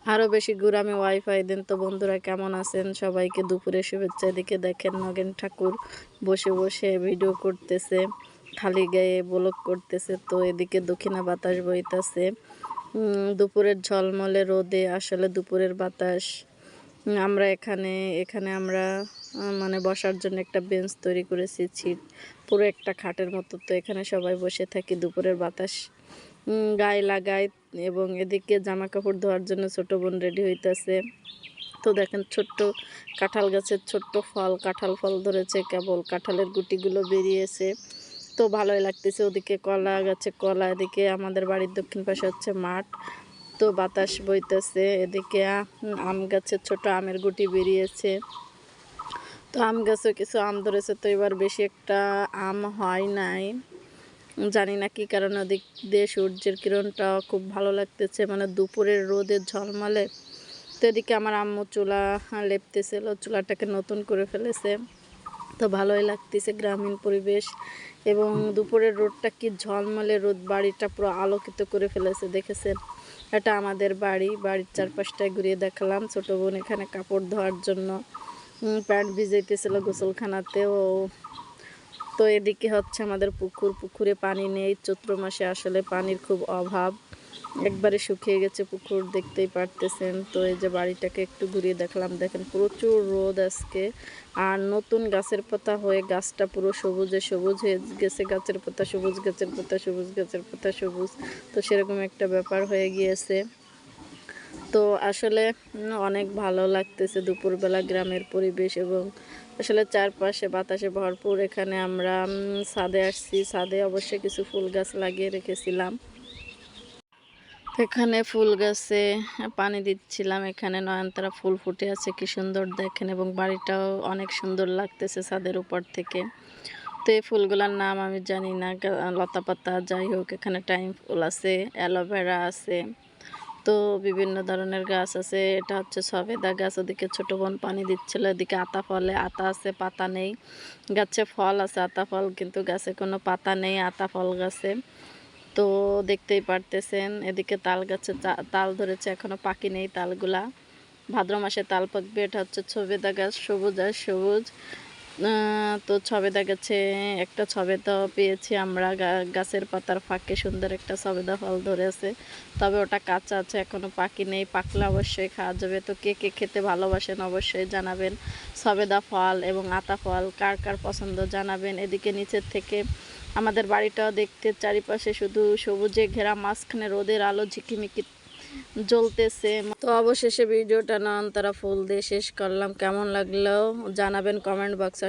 আরও বেশি ঘুরামে ওয়াইফাই দেন। তো বন্ধুরা কেমন আছেন? সবাইকে দুপুরে শুভেচ্ছা। এদিকে দেখেন নগেন ঠাকুর বসে বসে ভিডিও করতেছে, খালি গায়ে ব্লগ করতেছে। তো এদিকে দক্ষিণা বাতাস বইতেছে, দুপুরের ঝলমলে রোদে আসলে দুপুরের বাতাস। আমরা এখানে এখানে আমরা মানে বসার জন্য একটা বেঞ্চ তৈরি করেছি, ছিট পুরো একটা খাটের মতো। তো এখানে সবাই বসে থাকি, দুপুরের বাতাস গায়ে লাগাই। এবং এদিকে জামা কাপড় ধোয়ার জন্য ছোট বোন রেডি হইতেছে। তো দেখেন ছোট্ট কাঁঠাল গাছের ছোট্ট ফল, কাঁঠাল ফল ধরেছে, কেবল কাঁঠালের গুটিগুলো বেরিয়েছে। তো ভালোই লাগতেছে। ওদিকে কলা গাছে কলা, এদিকে আমাদের বাড়ির দক্ষিণ পাশে হচ্ছে মাঠ। তো বাতাস বইতেছে। এদিকে আম গাছের ছোট আমের গুটি বেরিয়েছে। তো আম গাছে কিছু আম ধরেছে, তো এবার বেশি একটা আম হয় নাই, জানি না কি কারণে। ওদিক দিয়ে সূর্যের কিরণটা খুব ভালো লাগতেছে, মানে দুপুরের রোদের ঝলমলে। তো এদিকে আমার আম্মু চুলা লেপতেছিল, চুলাটাকে নতুন করে ফেলেছে। তো ভালোই লাগতেছে গ্রামীণ পরিবেশ, এবং দুপুরের রোদটা কি ঝলমলে রোদ, বাড়িটা পুরো আলোকিত করে ফেলেছে। দেখেছেন, এটা আমাদের বাড়ি। বাড়ির চারপাশটায় ঘুরিয়ে দেখালাম। ছোট বোন এখানে কাপড় ধোয়ার জন্য প্যান্ট ভিজাইতেছিল গোসলখানাতেও। তো এদিকে হচ্ছে আমাদের পুকুরে পানি নেই। চৈত্র মাসে আসলে পানির খুব অভাব, একবারে শুকিয়ে গেছে পুকুর, দেখতেই পারতেছেন। তো এই যে বাড়িটাকে একটু ঘুরিয়ে দেখলাম, দেখেন প্রচুর রোদ আজকে। আর নতুন গাছের পাতা হয়ে গাছটা পুরো সবুজে সবুজ হয়ে গেছে, গাছের পাতা সবুজ, গাছের পাতা সবুজ, গাছের পাতা সবুজ। তো সেরকম একটা ব্যাপার হয়ে গিয়েছে। তো আসলে অনেক ভালো লাগতেছে দুপুরবেলা গ্রামের পরিবেশ, এবং আসলে চারপাশে বাতাসে ভরপুর। এখানে আমরা ছাদে আসছি, ছাদে অবশ্যই কিছু ফুল গাছ লাগিয়ে রেখেছিলাম। এখানে ফুল গাছে পানি দিচ্ছিলাম। এখানে নয়নতারা ফুল ফুটে আছে, কি সুন্দর দেখেন, এবং বাড়িটাও অনেক সুন্দর লাগতেছে ছাদের উপর থেকে। তো এই ফুলগুলোর নাম আমি জানি না, লতা পাতা যাই হোক। এখানে টাইম ফুল আছে, অ্যালোভেরা আছে, তো বিভিন্ন ধরনের গাছ আছে। এটা হচ্ছে সবেদা গাছ। ওদিকে ছোট বোন পানি দিচ্ছিল। এদিকে আতা ফলে, আতা আছে পাতা নেই। গাছে ফল আছে আতা ফল, কিন্তু গাছে কোনো পাতা নেই আতা ফল গাছে। তো দেখতেই পারতেছেন। এদিকে তাল গাছে তাল ধরেছে, এখনো পাকি নেই তালগুলা, ভাদ্র মাসে তাল পাকবে। এটা হচ্ছে সবেদা গাছ, সবুজ আর সবুজ। তো সবেদা গাছে একটা সবেদা পেয়েছি আমরা, গাছের পাতার ফাঁকে সুন্দর একটা সবেদা ফল ধরেছে, তবে ওটা কাঁচা আছে, এখনো পাকি নেই। পাকলে অবশ্যই খাওয়া যাবে। তো কে কে খেতে ভালোবাসেন অবশ্যই জানাবেন। সবেদা ফল এবং আতা ফল কার কার পছন্দ জানাবেন। এদিকে নিচের থেকে আমাদের বাড়িটাও দেখতে চারিপাশে শুধু সবুজে ঘেরা, মাঝখানে রোদের আলো ঝিকিমিকি জ্বলতেছে। তো অবশেষে ভিডিওটা নয়নতারা ফুল দিয়ে শেষ করলাম। কেমন লাগলো জানাবেন কমেন্ট বক্সে।